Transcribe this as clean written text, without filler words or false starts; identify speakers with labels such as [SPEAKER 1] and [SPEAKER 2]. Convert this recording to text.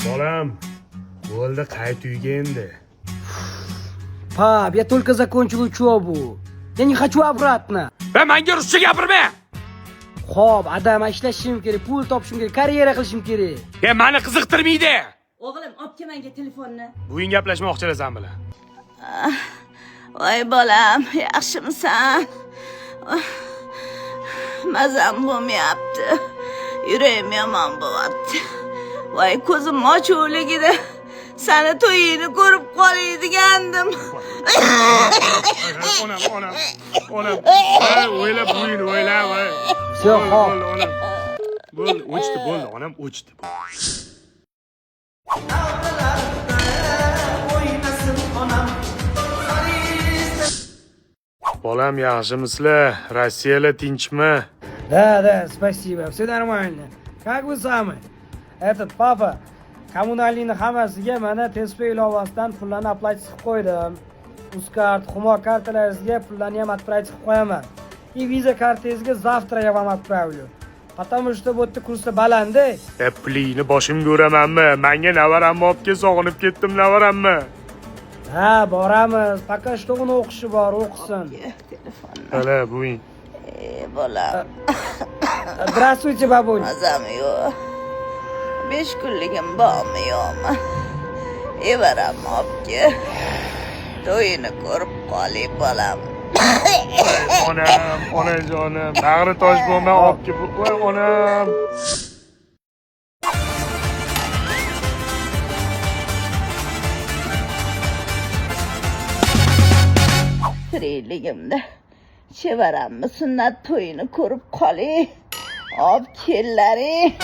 [SPEAKER 1] Bolam, bo'ldi qayt uyga endi.
[SPEAKER 2] Pap, я только закончил учебу. Я не хочу обратно.
[SPEAKER 1] Menga ruscha gapirma.
[SPEAKER 2] Xo'p, adam ishlashim kerak, pul topishim kerak, karyera qilishim kerak.
[SPEAKER 1] Meni qiziqtirmaydi.
[SPEAKER 3] O'g'lim, obke menga telefonni.
[SPEAKER 1] Bugun gaplashmoqchilar bilan.
[SPEAKER 3] Voy bolam, yaxshimisan? Mazam bo'lmayapti. Yuragim yomon bo'lyapti. Voy ko'zim ochuvligida seni to'yingni ko'rib qolay degandim.
[SPEAKER 1] Onam. O'ylab bo'yin, o'ylab.
[SPEAKER 2] Всё, xo'p.
[SPEAKER 1] Bo'ldi, o'chdi, bo'ldi, onam o'chdi. Bolam, yaxshimisizlar? Rossiyada tinchmi?
[SPEAKER 2] Да, спасибо, все нормально. Как вы сами? Papa, kommunalniy hammasiga mana Tespay ilovasidan pullarni aplayt qilib qo'ydim. Uzkart, Humo kartalaringizga pullarni ham отправить qilib qo'yaman. И viza kartangizga завтра я вам отправлю. Потому что bu yerda kursi baland-da.
[SPEAKER 1] Pulingni boshimga uramanmi? Menga navaramni olib kel, sog'inib ketdim navarammi?
[SPEAKER 2] Ha, boramiz. Пока что uni o'qishi bor, o'qisin.
[SPEAKER 3] Telefonni.
[SPEAKER 1] Hala, bo'yin.
[SPEAKER 3] Bolam.
[SPEAKER 2] Здравствуйте, бабуль.
[SPEAKER 3] Mazam yo'q. 5 kunligim bormi yo'qmi? Evaram obke. To'yini ko'rib qolay bolam.
[SPEAKER 1] Onam, onajonim, bag'ri tosh bo'lmay olib kelib qo'y, onam.
[SPEAKER 3] Tirikligimda chevaramni sunnat to'yini ko'rib qolay. Ob kellaring.